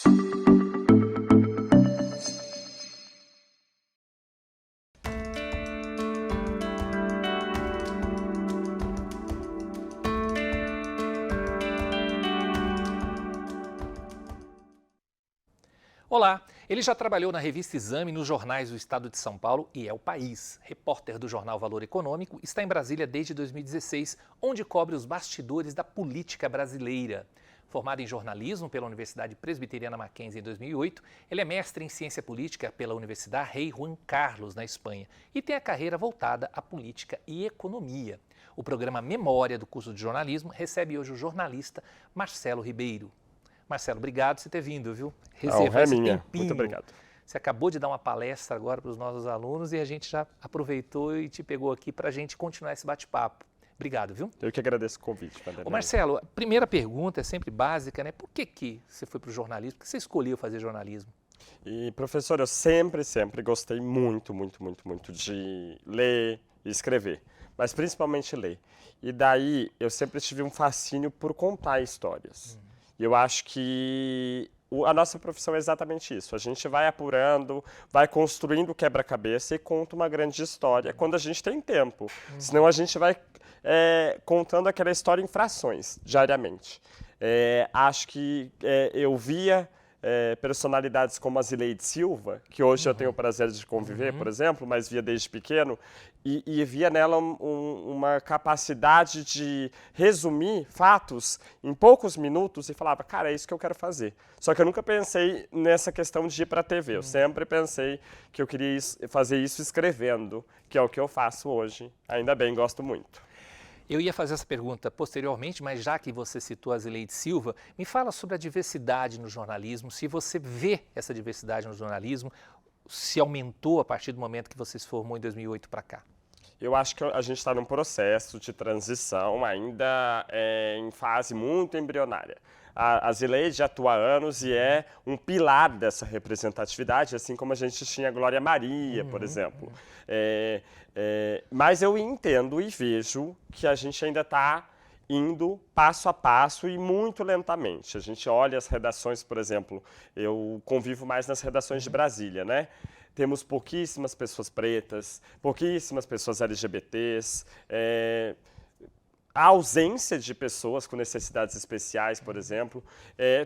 Olá, ele já trabalhou na revista Exame e nos jornais do Estado de São Paulo e é o País. Repórter do jornal Valor Econômico, está em Brasília desde 2016, onde cobre os bastidores da política brasileira. Formado em jornalismo pela Universidade Presbiteriana Mackenzie em 2008, ele é mestre em ciência política pela Universidade Rei Juan Carlos, na Espanha, e tem a carreira voltada à política e economia. O programa Memória do curso de jornalismo recebe hoje o jornalista Marcelo Ribeiro. Marcelo, obrigado por você ter vindo, viu? Reserva esse tempinho. Muito obrigado. Você acabou de dar uma palestra agora para os nossos alunos e a gente já aproveitou e te pegou aqui para a gente continuar esse bate-papo. Obrigado, viu? Eu que agradeço o convite. Ô Marcelo, a primeira pergunta é sempre básica, né? Por que você foi para o jornalismo? Por que você escolheu fazer jornalismo? E, professor, eu sempre gostei muito de ler e escrever, mas principalmente ler. E daí eu sempre tive um fascínio por contar histórias. E eu acho que a nossa profissão é exatamente isso. A gente vai apurando, vai construindo o quebra-cabeça e conta uma grande história quando a gente tem tempo. Senão a gente vai contando aquela história em frações, diariamente. Acho que eu via personalidades como a Zileide Silva, que hoje eu tenho o prazer de conviver, por exemplo, mas via desde pequeno, e via nela uma capacidade de resumir fatos em poucos minutos e falava, cara, é isso que eu quero fazer. Só que eu nunca pensei nessa questão de ir para a TV, eu sempre pensei que eu queria fazer isso escrevendo, que é o que eu faço hoje. Ainda bem, gosto muito. Eu ia fazer essa pergunta posteriormente, mas já que você citou a Zileide Silva, me fala sobre a diversidade no jornalismo, se você vê essa diversidade no jornalismo, se aumentou a partir do momento que você se formou em 2008 para cá. Eu acho que a gente está num processo de transição ainda em fase muito embrionária. A Zileide atua há anos e é um pilar dessa representatividade, assim como a gente tinha a Glória Maria, por exemplo. Mas eu entendo e vejo que a gente ainda está indo passo a passo e muito lentamente. A gente olha as redações, por exemplo, eu convivo mais nas redações de Brasília, né? Temos pouquíssimas pessoas pretas, pouquíssimas pessoas LGBTs, a ausência de pessoas com necessidades especiais, por exemplo.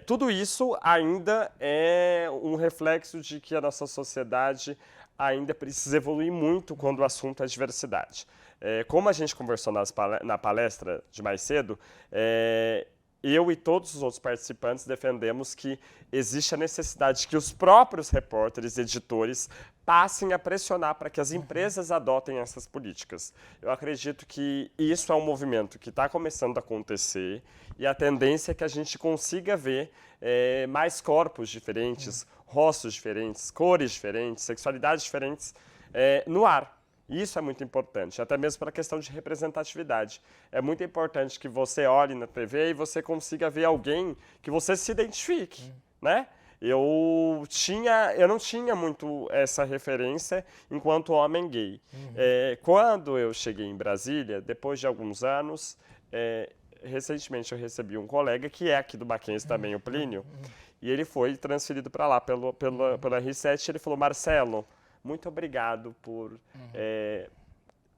Tudo isso ainda é um reflexo de que a nossa sociedade ainda precisa evoluir muito quando o assunto é diversidade. Como a gente conversou na palestra de mais cedo, eu e todos os outros participantes defendemos que existe a necessidade de que os próprios repórteres e editores passem a pressionar para que as empresas adotem essas políticas. Eu acredito que isso é um movimento que está começando a acontecer e a tendência é que a gente consiga ver mais corpos diferentes, rostos diferentes, cores diferentes, sexualidades diferentes no ar. Isso é muito importante, até mesmo para a questão de representatividade. É muito importante que você olhe na TV e você consiga ver alguém que você se identifique, né? Eu não tinha muito essa referência enquanto homem gay. Quando eu cheguei em Brasília, depois de alguns anos, recentemente eu recebi um colega que é aqui do Mackenzie também, o Plínio, e ele foi transferido para lá pela R7 e ele falou, Marcelo, muito obrigado por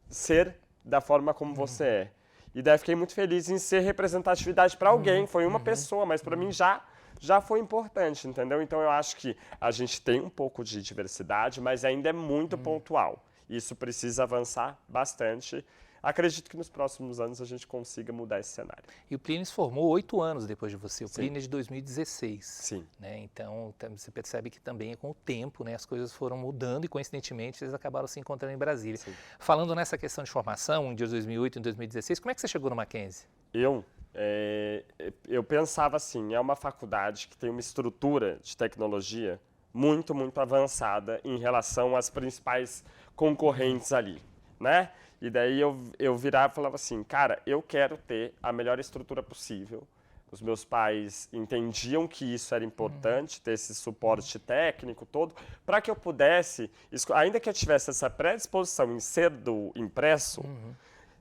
ser da forma como você é. E daí fiquei muito feliz em ser representatividade para alguém. Foi uma pessoa, mas para mim já foi importante, entendeu? Então eu acho que a gente tem um pouco de diversidade, mas ainda é muito pontual. Isso precisa avançar bastante. Acredito que nos próximos anos a gente consiga mudar esse cenário. E o Plínio se formou 8 anos depois de você. O Sim. Plínio é de 2016. Sim. Né? Então, você percebe que também com o tempo, né, as coisas foram mudando e, coincidentemente, eles acabaram se encontrando em Brasília. Sim. Falando nessa questão de formação, de 2008 e 2016, como é que você chegou no Mackenzie? Eu pensava assim, é uma faculdade que tem uma estrutura de tecnologia muito avançada em relação às principais concorrentes ali, né? E daí eu virava e falava assim, cara, eu quero ter a melhor estrutura possível. Os meus pais entendiam que isso era importante, ter esse suporte técnico todo, para que eu pudesse, ainda que eu tivesse essa predisposição em ser do impresso,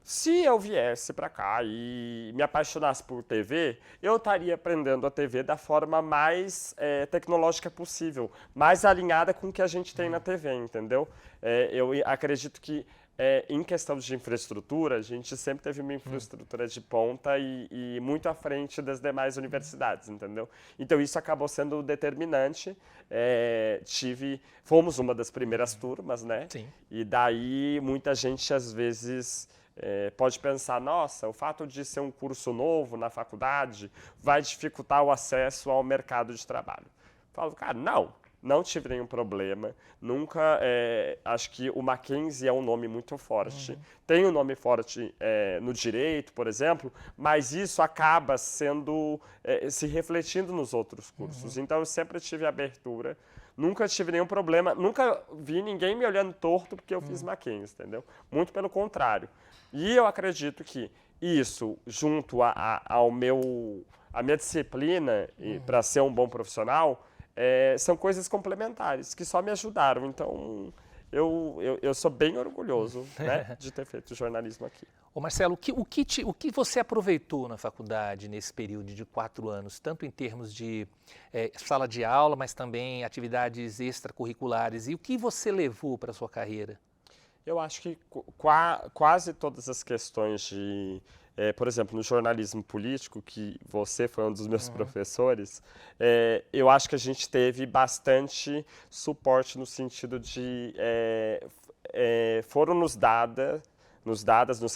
Se eu viesse para cá e me apaixonasse por TV, eu estaria aprendendo a TV da forma mais tecnológica possível, mais alinhada com o que a gente tem na TV, entendeu? Eu acredito que em questão de infraestrutura, a gente sempre teve uma infraestrutura de ponta e muito à frente das demais universidades, entendeu? Então isso acabou sendo determinante. Fomos uma das primeiras turmas, né? Sim. E daí muita gente às vezes pode pensar, nossa, o fato de ser um curso novo na faculdade vai dificultar o acesso ao mercado de trabalho. Falo, cara, não tive nenhum problema. Nunca, acho que o Mackenzie é um nome muito forte. Tem um nome forte no direito, por exemplo, mas isso acaba se refletindo nos outros cursos. Então, eu sempre tive abertura. Nunca tive nenhum problema, nunca vi ninguém me olhando torto porque eu fiz Mackenzie, entendeu? Muito pelo contrário. E eu acredito que isso, junto à minha disciplina para ser um bom profissional, são coisas complementares que só me ajudaram. Então, eu sou bem orgulhoso, né, de ter feito jornalismo aqui. Ô Marcelo, o que você aproveitou na faculdade nesse período de 4 anos, tanto em termos de sala de aula, mas também atividades extracurriculares, e o que você levou para a sua carreira? Eu acho que quase todas as questões de, por exemplo, no jornalismo político, que você foi um dos meus professores, eu acho que a gente teve bastante suporte no sentido de foram nos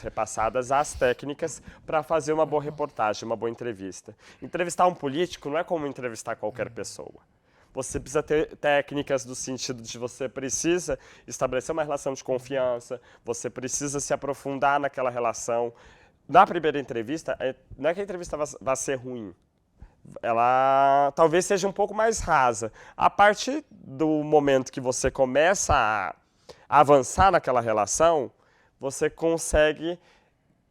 repassadas as técnicas para fazer uma boa reportagem, uma boa entrevista. Entrevistar um político não é como entrevistar qualquer pessoa. Você precisa ter técnicas do sentido de você precisa estabelecer uma relação de confiança, você precisa se aprofundar naquela relação. Na primeira entrevista, não é que a entrevista vai ser ruim, ela talvez seja um pouco mais rasa. A partir do momento que você começa a avançar naquela relação, você consegue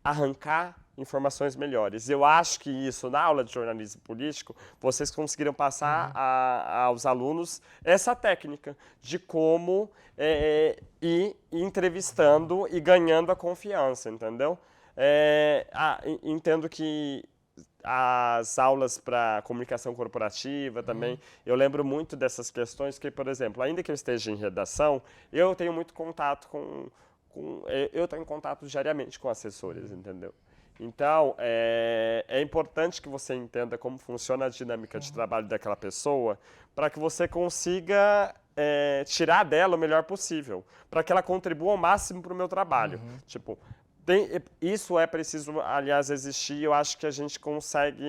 arrancar informações melhores. Eu acho que isso, na aula de jornalismo político, vocês conseguiram passar aos alunos essa técnica de como ir entrevistando e ganhando a confiança, entendeu? Entendo que as aulas para comunicação corporativa também, eu lembro muito dessas questões que, por exemplo, ainda que eu esteja em redação, eu tenho muito contato eu tenho contato diariamente com assessores, entendeu? Então, é importante que você entenda como funciona a dinâmica de trabalho daquela pessoa para que você consiga tirar dela o melhor possível, para que ela contribua ao máximo para o meu trabalho. Tipo, isso é preciso, aliás, existir. Eu acho que a gente consegue...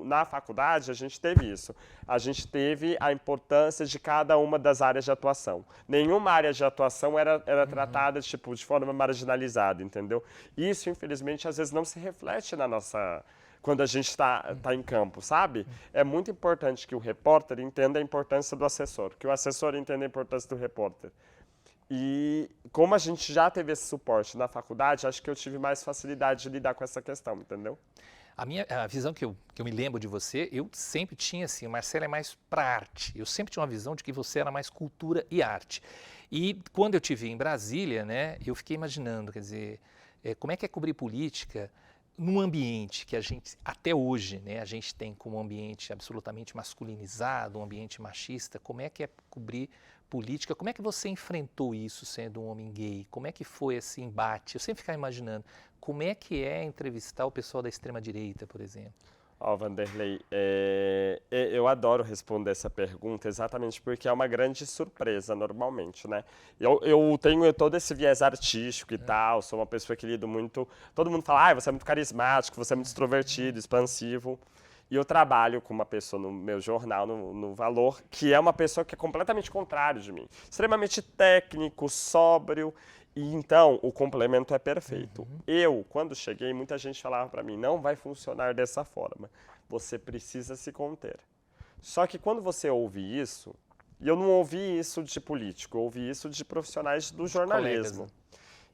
Na faculdade, a gente teve isso. A gente teve a importância de cada uma das áreas de atuação. Nenhuma área de atuação era tratada tipo, de forma marginalizada, entendeu? Isso, infelizmente, às vezes não se reflete quando a gente está em campo, sabe? É muito importante que o repórter entenda a importância do assessor, que o assessor entenda a importância do repórter. E como a gente já teve esse suporte na faculdade, acho que eu tive mais facilidade de lidar com essa questão, entendeu? A visão que eu me lembro de você, eu sempre tinha assim, o Marcelo é mais para arte. Eu sempre tinha uma visão de que você era mais cultura e arte. E quando eu te vi em Brasília, né, eu fiquei imaginando, quer dizer, como é que é cobrir política num ambiente que a gente, até hoje, né, a gente tem como um ambiente absolutamente masculinizado, um ambiente machista. Como é que é cobrir política? Como é que você enfrentou isso sendo um homem gay? Como é que foi esse embate? Eu sempre ficava imaginando, como é que é entrevistar o pessoal da extrema-direita, por exemplo? Vanderlei, eu adoro responder essa pergunta exatamente porque é uma grande surpresa normalmente, né? Eu tenho todo esse viés artístico e tal, sou uma pessoa que lido muito... Todo mundo fala, você é muito carismático, você é muito extrovertido, expansivo. E eu trabalho com uma pessoa no meu jornal, no Valor, que é uma pessoa que é completamente contrário de mim. Extremamente técnico, sóbrio. E então, o complemento é perfeito. Eu, quando cheguei, muita gente falava para mim, não vai funcionar dessa forma. Você precisa se conter. Só que quando você ouve isso, e eu não ouvi isso de político, eu ouvi isso de profissionais do jornalismo.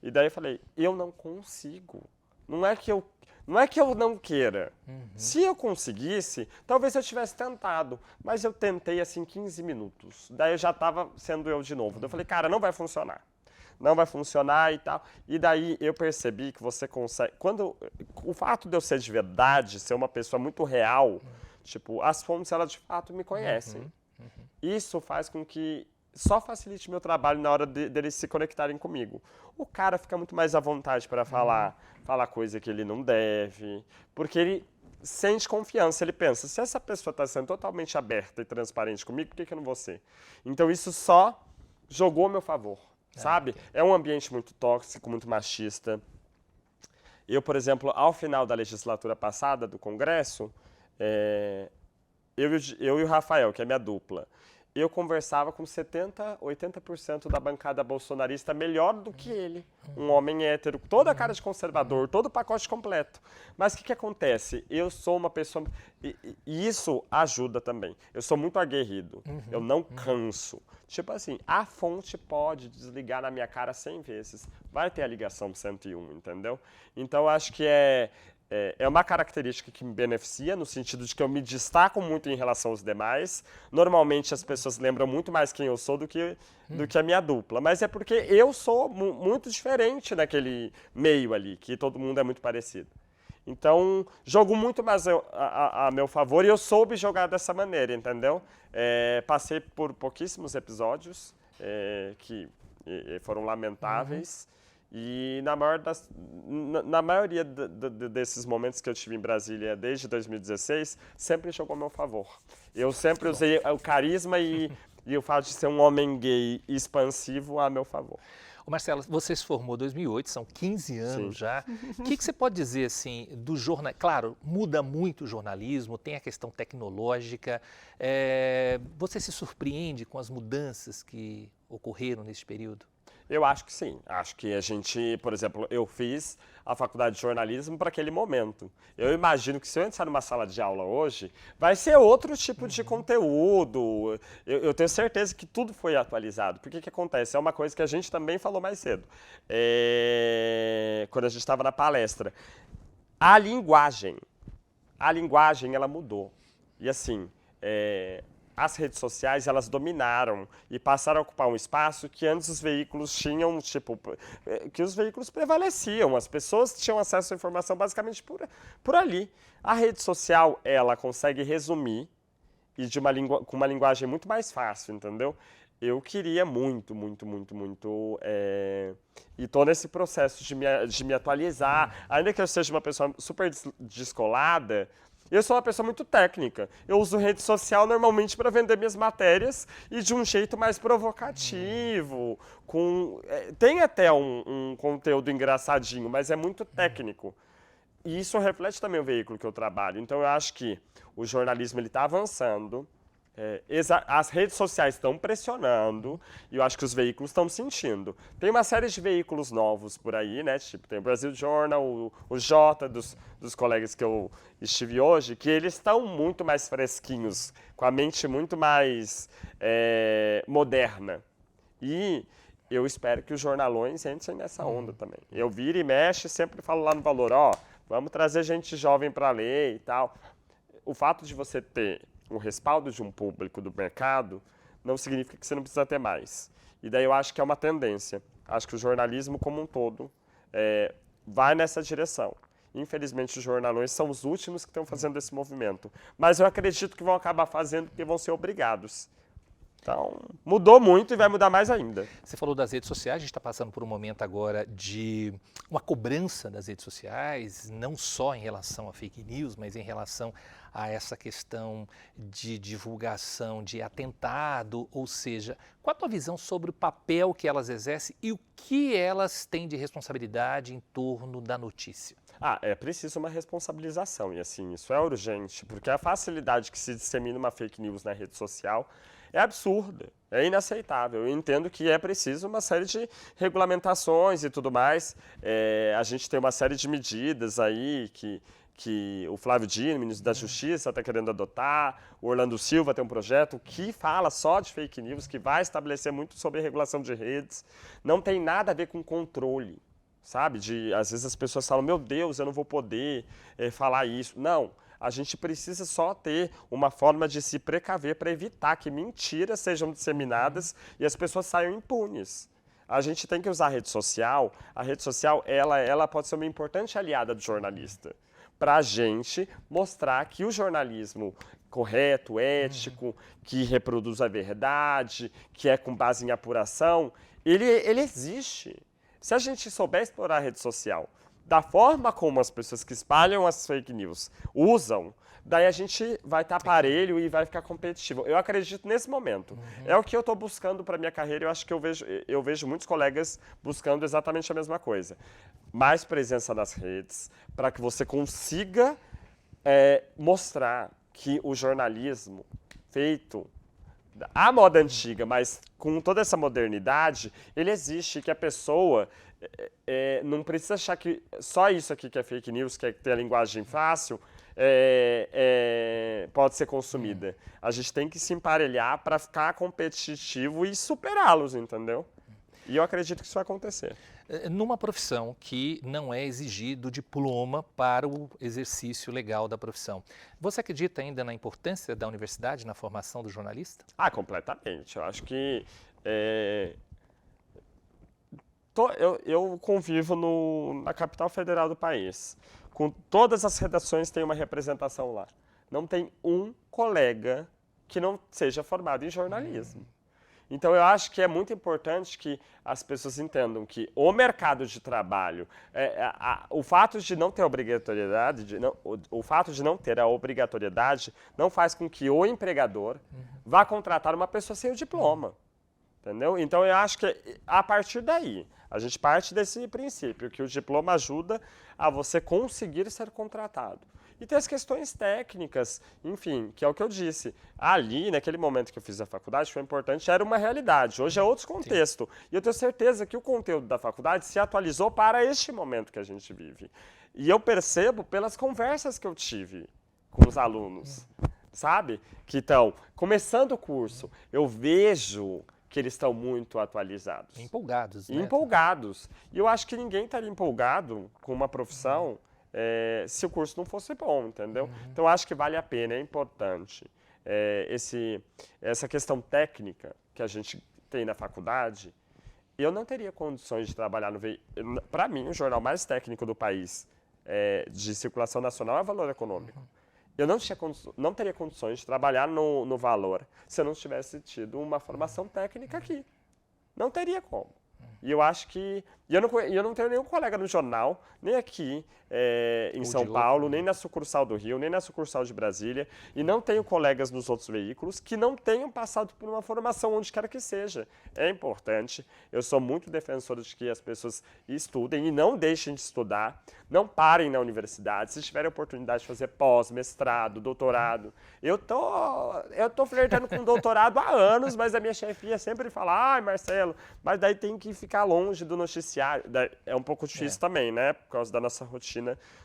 E daí eu falei, eu não consigo. Não é que eu não queira. Se eu conseguisse, talvez eu tivesse tentado. Mas eu tentei assim 15 minutos. Daí eu já estava sendo eu de novo. Daí eu falei, cara, não vai funcionar. não vai funcionar e tal. E daí eu percebi que você consegue... O fato de eu ser de verdade, ser uma pessoa muito real, tipo, as fontes, elas de fato me conhecem. Isso faz com que só facilite meu trabalho na hora deles se conectarem comigo. O cara fica muito mais à vontade para falar coisa que ele não deve, porque ele sente confiança, ele pensa, se essa pessoa está sendo totalmente aberta e transparente comigo, por que eu não vou ser? Então isso só jogou a meu favor, sabe? É um ambiente muito tóxico, muito machista. Eu, por exemplo, ao final da legislatura passada do Congresso, eu e o Rafael, que é minha dupla, eu conversava com 70%, 80% da bancada bolsonarista melhor do que ele. Um homem hétero, toda a cara de conservador, todo o pacote completo. Mas o que acontece? Eu sou uma pessoa... E isso ajuda também. Eu sou muito aguerrido. Eu não canso. Tipo assim, a fonte pode desligar na minha cara 100 vezes. Vai ter a ligação 101, entendeu? Então, eu acho que é uma característica que me beneficia, no sentido de que eu me destaco muito em relação aos demais. Normalmente as pessoas lembram muito mais quem eu sou do que a minha dupla. Mas é porque eu sou muito diferente naquele meio ali, que todo mundo é muito parecido. Então, jogo muito mais a meu favor e eu soube jogar dessa maneira, entendeu? Passei por pouquíssimos episódios que foram lamentáveis. E na maioria desses momentos que eu tive em Brasília desde 2016, sempre jogou a meu favor. Eu sempre usei o carisma e o fato de ser um homem gay expansivo a meu favor. Ô Marcelo, você se formou em 2008, são 15 anos já. O que você pode dizer assim do jornal? Claro, muda muito o jornalismo, tem a questão tecnológica. Você se surpreende com as mudanças que ocorreram nesse período? Eu acho que sim. Acho que a gente, por exemplo, eu fiz a faculdade de jornalismo para aquele momento. Eu imagino que se eu entrar numa sala de aula hoje, vai ser outro tipo de conteúdo. Eu tenho certeza que tudo foi atualizado. Porque o que acontece? É uma coisa que a gente também falou mais cedo, quando a gente estava na palestra. A linguagem, ela mudou. E assim, as redes sociais, elas dominaram e passaram a ocupar um espaço que antes os veículos tinham, que os veículos prevaleciam. As pessoas tinham acesso à informação basicamente por ali. A rede social, ela consegue resumir e com uma linguagem muito mais fácil, entendeu? Eu queria muito, e estou nesse processo de me atualizar. Ainda que eu seja uma pessoa super descolada, eu sou uma pessoa muito técnica. Eu uso rede social normalmente para vender minhas matérias e de um jeito mais provocativo. Tem até um conteúdo engraçadinho, mas é muito técnico. E isso reflete também o veículo que eu trabalho. Então eu acho que o jornalismo está avançando. As redes sociais estão pressionando e eu acho que os veículos estão sentindo. Tem uma série de veículos novos por aí, né? Tipo, tem o Brasil Journal, o Jota, dos colegas que eu estive hoje, que eles estão muito mais fresquinhos, com a mente muito mais moderna. E eu espero que os jornalões entrem nessa onda também. Eu viro e mexo, sempre falo lá no Valor, vamos trazer gente jovem para ler e tal. O fato de você ter o respaldo de um público do mercado não significa que você não precisa ter mais. E daí eu acho que é uma tendência. Acho que o jornalismo como um todo vai nessa direção. Infelizmente, os jornalões são os últimos que estão fazendo esse movimento. Mas eu acredito que vão acabar fazendo porque vão ser obrigados. Então, mudou muito e vai mudar mais ainda. Você falou das redes sociais, a gente está passando por um momento agora de uma cobrança das redes sociais, não só em relação a fake news, mas em relação a essa questão de divulgação de atentado, ou seja, qual a tua visão sobre o papel que elas exercem e o que elas têm de responsabilidade em torno da notícia? É preciso uma responsabilização e assim, isso é urgente, porque a facilidade que se dissemina uma fake news na rede social é absurda, é inaceitável. Eu entendo que é preciso uma série de regulamentações e tudo mais. A gente tem uma série de medidas aí que o Flávio Dino, ministro da Justiça, está querendo adotar. O Orlando Silva tem um projeto que fala só de fake news, que vai estabelecer muito sobre a regulação de redes. Não tem nada a ver com controle, sabe? Às vezes as pessoas falam, meu Deus, eu não vou poder falar isso. Não. A gente precisa só ter uma forma de se precaver para evitar que mentiras sejam disseminadas e as pessoas saiam impunes. A gente tem que usar a rede social. A rede social, ela pode ser uma importante aliada do jornalista, para a gente mostrar que o jornalismo correto, ético, que reproduz a verdade, que é com base em apuração, ele existe. Se a gente souber explorar a rede social da forma como as pessoas que espalham as fake news usam, daí a gente vai estar parelho e vai ficar competitivo. Eu acredito nesse momento. É o que eu estou buscando para a minha carreira. Eu acho que eu vejo muitos colegas buscando exatamente a mesma coisa. Mais presença nas redes, para que você consiga mostrar que o jornalismo feito à moda antiga, mas com toda essa modernidade, ele existe, que a pessoa não precisa achar que só isso aqui que é fake news, que é ter a linguagem fácil, pode ser consumida. A gente tem que se emparelhar para ficar competitivo e superá-los, entendeu? E eu acredito que isso vai acontecer. Numa profissão que não é exigido diploma para o exercício legal da profissão, você acredita ainda na importância da universidade na formação do jornalista? Ah, completamente. Eu acho que eu convivo na capital federal do país. Com todas as redações tem uma representação lá. Não tem um colega que não seja formado em jornalismo. Então, eu acho que é muito importante que as pessoas entendam que o mercado de trabalho, o fato de não ter obrigatoriedade, o fato de não ter a obrigatoriedade não faz com que o empregador vá contratar uma pessoa sem o diploma. Entendeu? Então, eu acho que a partir daí, a gente parte desse princípio, que o diploma ajuda a você conseguir ser contratado. E tem as questões técnicas, enfim, que é o que eu disse. Ali, naquele momento que eu fiz a faculdade, foi importante, era uma realidade. Hoje é outro contexto. Sim. E eu tenho certeza que o conteúdo da faculdade se atualizou para este momento que a gente vive. E eu percebo pelas conversas que eu tive com os alunos, sabe? Que estão começando o curso. Eu vejo que eles estão muito atualizados. Empolgados, né? Empolgados. E eu acho que ninguém estaria empolgado com uma profissão se o curso não fosse bom, entendeu? Então, eu acho que vale a pena, é importante. Essa questão técnica que a gente tem na faculdade, eu não teria condições de trabalhar no veículo. Para mim, o jornal mais técnico do país de circulação nacional é Valor Econômico. Eu não teria condições de trabalhar no Valor se eu não tivesse tido uma formação técnica aqui. Não teria como. E eu acho que... eu não tenho nenhum colega no jornal, nem aqui em São Paulo, nem na sucursal do Rio, nem na sucursal de Brasília, e não tenho colegas nos outros veículos que não tenham passado por uma formação onde quer que seja. É importante. Eu sou muito defensor de que as pessoas estudem e não deixem de estudar, não parem na universidade. Se tiverem oportunidade de fazer pós, mestrado, doutorado. Eu tô flertando com doutorado há anos, mas a minha chefia sempre fala, ai, Marcelo, mas daí tem que ficar longe do noticiário. É um pouco difícil também, né? Por causa da nossa rotina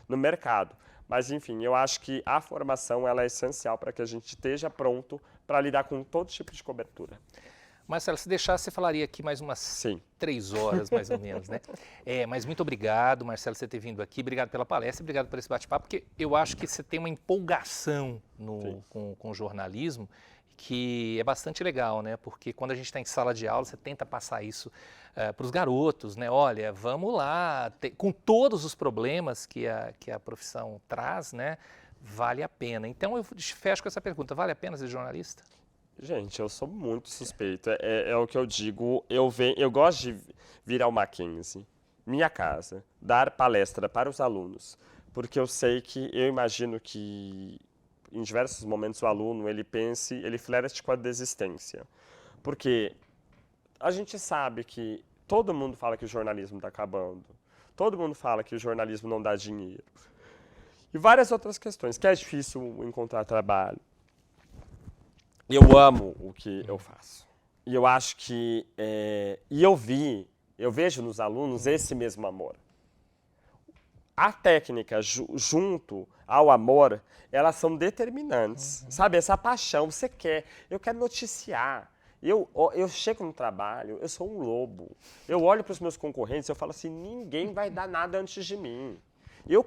no mercado. Mas, enfim, eu acho que a formação ela é essencial para que a gente esteja pronto para lidar com todo tipo de cobertura. Marcelo, se deixasse, você falaria aqui mais umas 3 horas, mais ou menos, né? Mas muito obrigado, Marcelo, por você ter vindo aqui. Obrigado pela palestra, obrigado por esse bate-papo, porque eu acho que você tem uma empolgação com o jornalismo que é bastante legal, né? Porque quando a gente está em sala de aula, você tenta passar isso para os garotos, né? Olha, vamos lá, com todos os problemas que a profissão traz, né? Vale a pena. Então eu fecho com essa pergunta, vale a pena ser jornalista? Gente, eu sou muito suspeito, é o que eu digo, eu gosto de vir ao Mackenzie, minha casa, dar palestra para os alunos, porque eu imagino que em diversos momentos o aluno, ele flerte com a desistência, porque a gente sabe que todo mundo fala que o jornalismo está acabando, todo mundo fala que o jornalismo não dá dinheiro, e várias outras questões, que é difícil encontrar trabalho. Eu amo o que eu faço. E eu acho que... eu vejo nos alunos esse mesmo amor. A técnica, junto ao amor, elas são determinantes. Sabe, essa paixão, você quer. Eu quero noticiar. Eu chego no trabalho, eu sou um lobo. Eu olho para os meus concorrentes e eu falo assim, ninguém vai dar nada antes de mim. Eu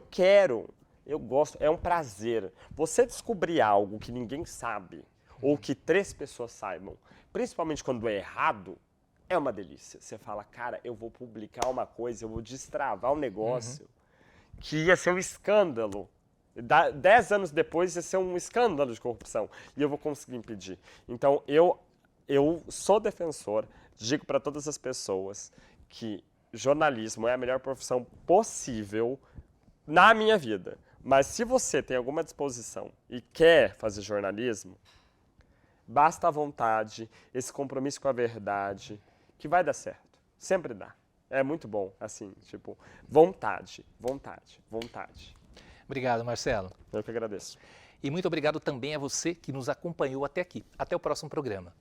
gosto, é um prazer. Você descobrir algo que ninguém sabe, ou que 3 pessoas saibam, principalmente quando é errado, é uma delícia. Você fala, cara, eu vou publicar uma coisa, eu vou destravar um negócio que ia ser um escândalo. 10 anos depois ia ser um escândalo de corrupção e eu vou conseguir impedir. Então, eu sou defensor, digo para todas as pessoas que jornalismo é a melhor profissão possível na minha vida. Mas se você tem alguma disposição e quer fazer jornalismo, basta a vontade, esse compromisso com a verdade, que vai dar certo. Sempre dá. É muito bom, assim, tipo, vontade, vontade, vontade. Obrigado, Marcelo. Eu que agradeço. E muito obrigado também a você que nos acompanhou até aqui. Até o próximo programa.